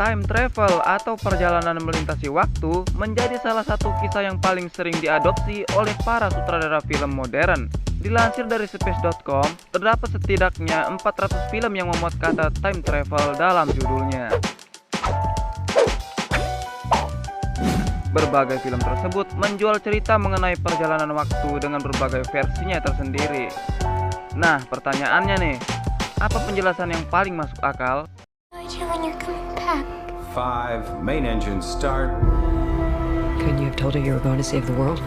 time travel atau perjalanan melintasi waktu menjadi salah satu kisah yang paling sering diadopsi oleh para sutradara film modern. Dilansir dari space.com, terdapat setidaknya 400 film yang memuat kata time travel dalam judulnya. Berbagai film tersebut menjual cerita mengenai perjalanan waktu dengan berbagai versinya tersendiri. Nah, pertanyaannya nih, apa penjelasan yang paling masuk akal? When you're coming back. 5 main engines start. Couldn't you have told her you were going to save the world?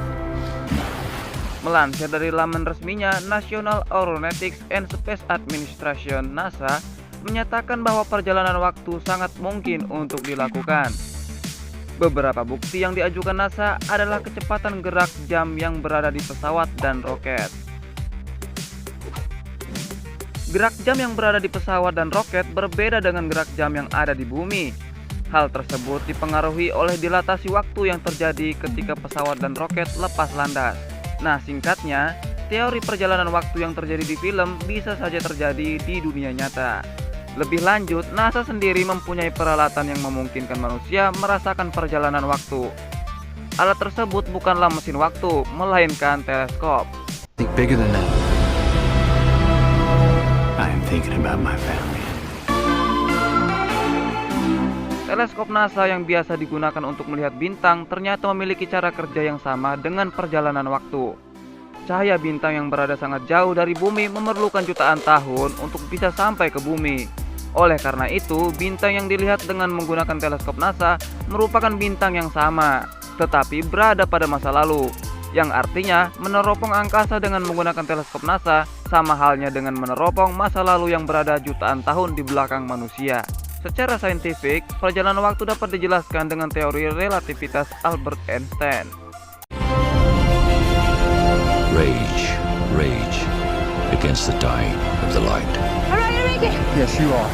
Melansir dari laman resminya, National Aeronautics and Space Administration (NASA) menyatakan bahwa perjalanan waktu sangat mungkin untuk dilakukan. Beberapa bukti yang diajukan NASA adalah kecepatan gerak jam yang berada di pesawat dan roket. Gerak jam yang berada di pesawat dan roket berbeda dengan gerak jam yang ada di bumi. Hal tersebut dipengaruhi oleh dilatasi waktu yang terjadi ketika pesawat dan roket lepas landas. Nah, singkatnya, teori perjalanan waktu yang terjadi di film bisa saja terjadi di dunia nyata. Lebih lanjut, NASA sendiri mempunyai peralatan yang memungkinkan manusia merasakan perjalanan waktu. Alat tersebut bukanlah mesin waktu, melainkan teleskop. Think bigger than that. I'm thinking about my family. Teleskop NASA yang biasa digunakan untuk melihat bintang ternyata memiliki cara kerja yang sama dengan perjalanan waktu. Cahaya bintang yang berada sangat jauh dari bumi memerlukan jutaan tahun untuk bisa sampai ke bumi. Oleh karena itu, bintang yang dilihat dengan menggunakan teleskop NASA merupakan bintang yang sama, tetapi berada pada masa lalu. Yang artinya, meneropong angkasa dengan menggunakan teleskop NASA sama halnya dengan meneropong masa lalu yang berada jutaan tahun di belakang manusia. Secara saintifik, perjalanan waktu dapat dijelaskan dengan teori relativitas Albert Einstein. Rage against the tide of the light. Yes, you are.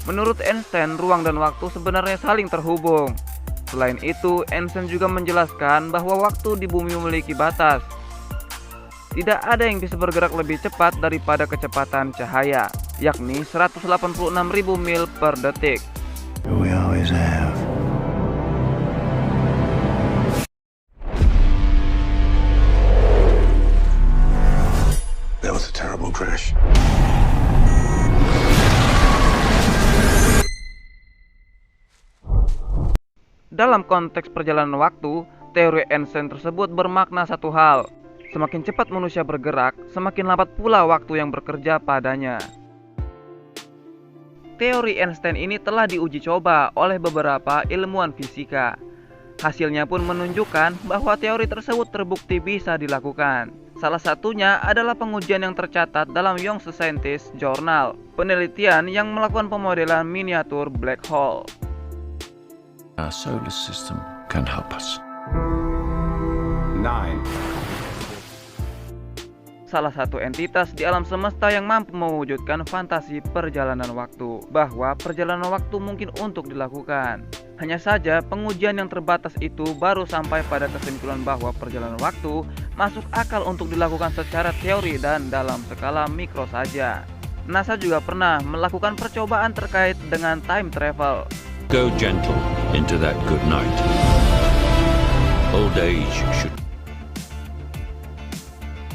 Menurut Einstein, ruang dan waktu sebenarnya saling terhubung. Selain itu, Einstein juga menjelaskan bahwa waktu di bumi memiliki batas. Tidak ada yang bisa bergerak lebih cepat daripada kecepatan cahaya, yakni 186.000 mil per detik. We always have. That was a terrible crash. Dalam konteks perjalanan waktu, teori Einstein tersebut bermakna satu hal. Semakin cepat manusia bergerak, semakin lambat pula waktu yang bekerja padanya. Teori Einstein ini telah diuji coba oleh beberapa ilmuwan fisika. Hasilnya pun menunjukkan bahwa teori tersebut terbukti bisa dilakukan. Salah satunya adalah pengujian yang tercatat dalam Young Scientist Journal, penelitian yang melakukan pemodelan miniatur black hole. Our solar system can help us. 9. Salah satu entitas di alam semesta yang mampu mewujudkan fantasi perjalanan waktu, bahwa perjalanan waktu mungkin untuk dilakukan. Hanya saja pengujian yang terbatas itu baru sampai pada kesimpulan bahwa perjalanan waktu masuk akal untuk dilakukan secara teori dan dalam skala mikro saja. NASA juga pernah melakukan percobaan terkait dengan time travel. Go gentle into that good night. Old age should.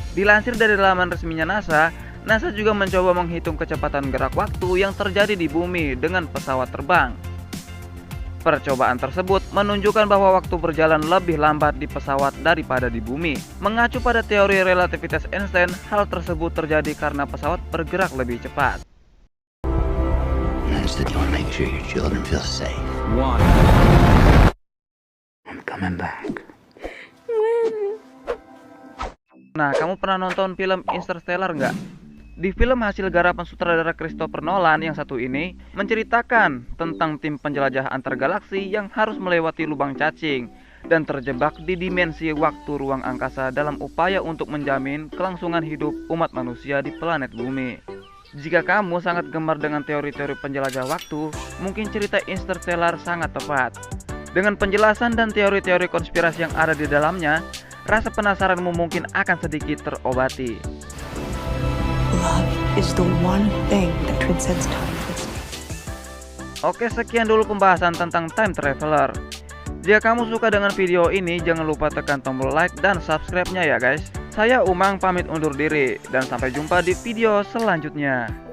Dilansir dari laman resminya NASA, NASA juga mencoba menghitung kecepatan gerak waktu yang terjadi di bumi dengan pesawat terbang. Percobaan tersebut menunjukkan bahwa waktu berjalan lebih lambat di pesawat daripada di bumi. Mengacu pada teori relativitas Einstein, hal tersebut terjadi karena pesawat bergerak lebih cepat. Instead, you want to make sure your children feel safe. 1. I'm coming back. Nah, kamu pernah nonton film Interstellar nggak? Di film hasil garapan sutradara Christopher Nolan yang satu ini menceritakan tentang tim penjelajah antar galaksi yang harus melewati lubang cacing dan terjebak di dimensi waktu ruang angkasa dalam upaya untuk menjamin kelangsungan hidup umat manusia di planet bumi. Jika kamu sangat gemar dengan teori-teori penjelajah waktu, mungkin cerita Interstellar sangat tepat. Dengan penjelasan dan teori-teori konspirasi yang ada di dalamnya, rasa penasaranmu mungkin akan sedikit terobati. Love is the one thing that transcends time and space. Oke, sekian dulu pembahasan tentang Time Traveler. Jika kamu suka dengan video ini, jangan lupa tekan tombol like dan subscribe-nya ya guys. Saya Umang pamit undur diri, dan sampai jumpa di video selanjutnya.